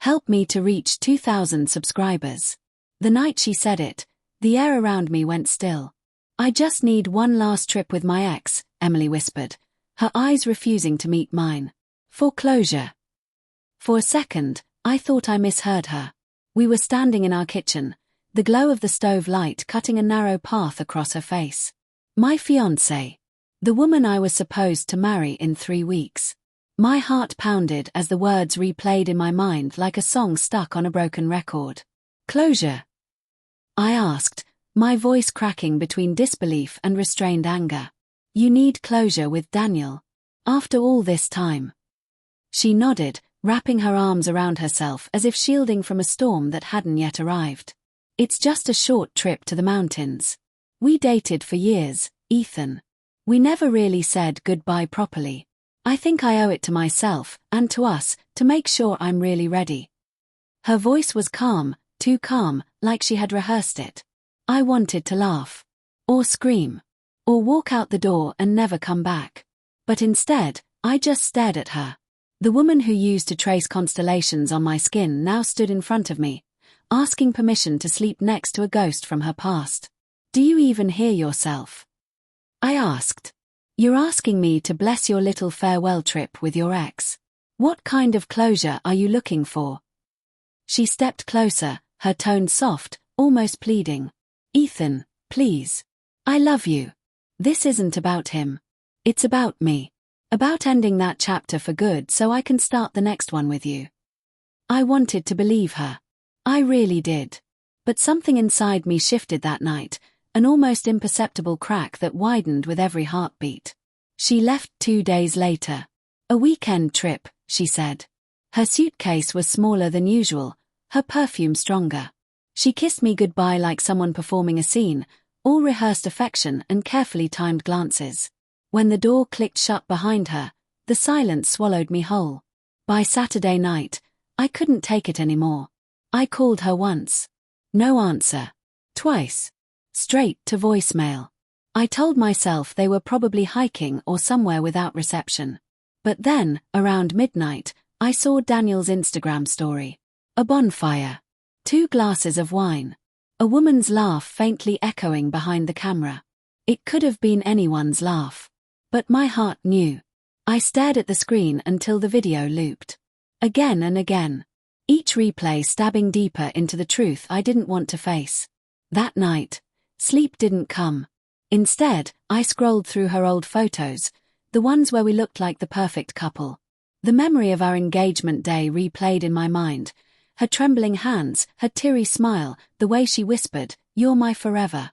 Help me to reach 2,000 subscribers. The night she said it, the air around me went still. I just need one last trip with my ex, Emily whispered, her eyes refusing to meet mine. For closure. For a second, I thought I misheard her. We were standing in our kitchen, the glow of the stove light cutting a narrow path across her face. My fiancée. The woman I was supposed to marry in 3 weeks. My heart pounded as the words replayed in my mind like a song stuck on a broken record. Closure? I asked, my voice cracking between disbelief and restrained anger. You need closure with Daniel. After all this time. She nodded, wrapping her arms around herself as if shielding from a storm that hadn't yet arrived. It's just a short trip to the mountains. We dated for years, Ethan. We never really said goodbye properly. I think I owe it to myself, and to us, to make sure I'm really ready. Her voice was calm, too calm, like she had rehearsed it. I wanted to laugh. Or scream. Or walk out the door and never come back. But instead, I just stared at her. The woman who used to trace constellations on my skin now stood in front of me, asking permission to sleep next to a ghost from her past. Do you even hear yourself? I asked. You're asking me to bless your little farewell trip with your ex. What kind of closure are you looking for? She stepped closer, her tone soft, almost pleading. Ethan, please. I love you. This isn't about him. It's about me. About ending that chapter for good so I can start the next one with you. I wanted to believe her. I really did. But something inside me shifted that night, an almost imperceptible crack that widened with every heartbeat. She left 2 days later. A weekend trip, she said. Her suitcase was smaller than usual, her perfume stronger. She kissed me goodbye like someone performing a scene, all rehearsed affection and carefully timed glances. When the door clicked shut behind her, the silence swallowed me whole. By Saturday night, I couldn't take it anymore. I called her once. No answer. Twice. Straight to voicemail. I told myself they were probably hiking or somewhere without reception. But then, around midnight, I saw Daniel's Instagram story. A bonfire. 2 glasses of wine. A woman's laugh faintly echoing behind the camera. It could have been anyone's laugh. But my heart knew. I stared at the screen until the video looped. Again and again. Each replay stabbing deeper into the truth I didn't want to face. That night, sleep didn't come. Instead, I scrolled through her old photos, the ones where we looked like the perfect couple. The memory of our engagement day replayed in my mind, her trembling hands, her teary smile, the way she whispered, "You're my forever."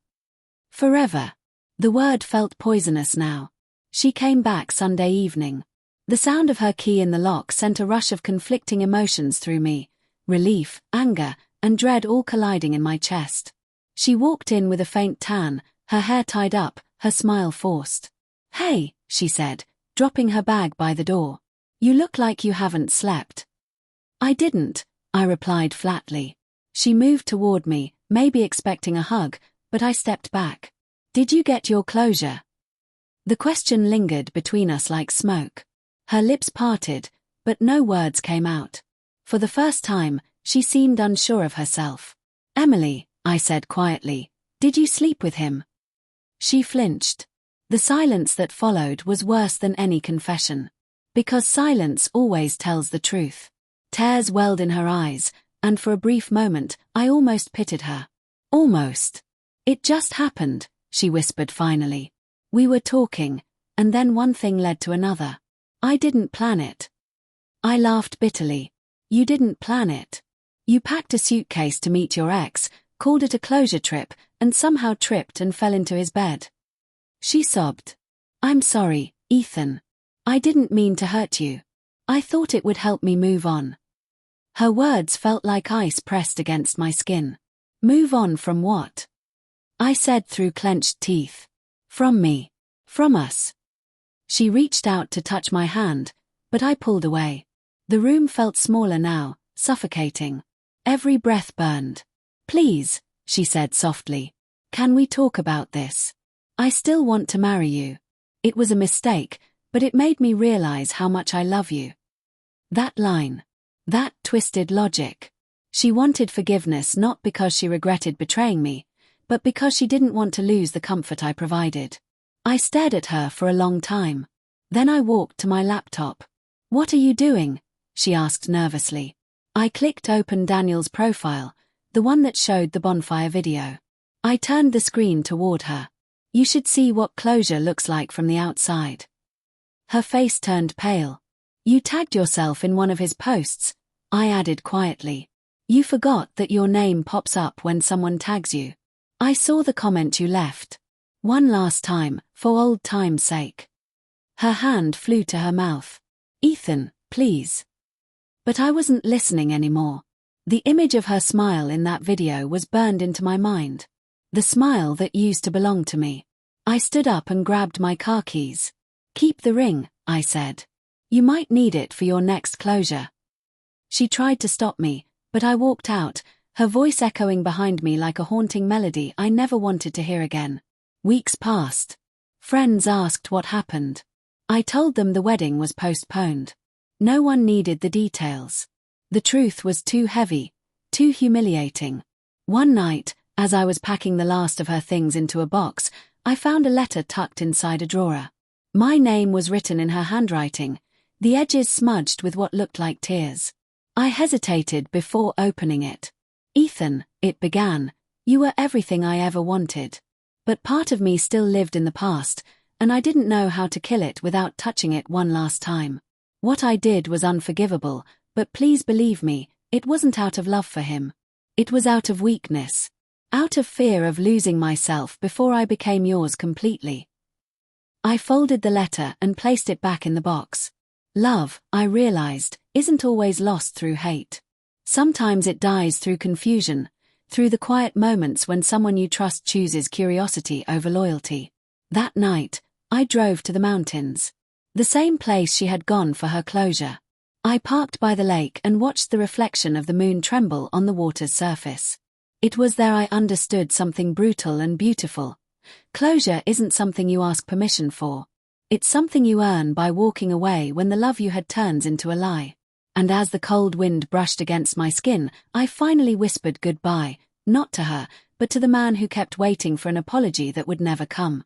Forever. The word felt poisonous now. She came back Sunday evening. The sound of her key in the lock sent a rush of conflicting emotions through me, relief, anger, and dread all colliding in my chest. She walked in with a faint tan, her hair tied up, her smile forced. "Hey," she said, dropping her bag by the door. "You look like you haven't slept." "I didn't," I replied flatly. She moved toward me, maybe expecting a hug, but I stepped back. "Did you get your closure?" The question lingered between us like smoke. Her lips parted, but no words came out. For the first time, she seemed unsure of herself. "Emily," I said quietly, "did you sleep with him?" She flinched. The silence that followed was worse than any confession. Because silence always tells the truth. Tears welled in her eyes, and for a brief moment, I almost pitied her. Almost. "It just happened," she whispered finally. "We were talking, and then one thing led to another. I didn't plan it." I laughed bitterly. "You didn't plan it. You packed a suitcase to meet your ex, called it a closure trip, and somehow tripped and fell into his bed." She sobbed. "I'm sorry, Ethan. I didn't mean to hurt you. I thought it would help me move on." Her words felt like ice pressed against my skin. "Move on from what?" I said through clenched teeth. "From me. From us." She reached out to touch my hand, but I pulled away. The room felt smaller now, suffocating. Every breath burned. "Please," she said softly. "Can we talk about this? I still want to marry you. It was a mistake, but it made me realize how much I love you." That line. That twisted logic. She wanted forgiveness not because she regretted betraying me, but because she didn't want to lose the comfort I provided. I stared at her for a long time. Then I walked to my laptop. "What are you doing?" she asked nervously. I clicked open Daniel's profile, the one that showed the bonfire video. I turned the screen toward her. "You should see what closure looks like from the outside." Her face turned pale. "You tagged yourself in one of his posts," I added quietly. "You forgot that your name pops up when someone tags you." "I saw the comment you left. One last time, for old time's sake." Her hand flew to her mouth. "Ethan, please." But I wasn't listening anymore. The image of her smile in that video was burned into my mind. The smile that used to belong to me. I stood up and grabbed my car keys. "Keep the ring," I said. "You might need it for your next closure." She tried to stop me, but I walked out, her voice echoing behind me like a haunting melody I never wanted to hear again. Weeks passed. Friends asked what happened. I told them the wedding was postponed. No one needed the details. The truth was too heavy, too humiliating. One night, as I was packing the last of her things into a box, I found a letter tucked inside a drawer. My name was written in her handwriting, the edges smudged with what looked like tears. I hesitated before opening it. "Ethan," it began, "you were everything I ever wanted." But part of me still lived in the past, and I didn't know how to kill it without touching it one last time. What I did was unforgivable, but please believe me, it wasn't out of love for him. It was out of weakness. Out of fear of losing myself before I became yours completely. I folded the letter and placed it back in the box. Love, I realized, isn't always lost through hate. Sometimes it dies through confusion, through the quiet moments when someone you trust chooses curiosity over loyalty. That night, I drove to the mountains. The same place she had gone for her closure. I parked by the lake and watched the reflection of the moon tremble on the water's surface. It was there I understood something brutal and beautiful. Closure isn't something you ask permission for. It's something you earn by walking away when the love you had turns into a lie. And as the cold wind brushed against my skin, I finally whispered goodbye, not to her, but to the man who kept waiting for an apology that would never come.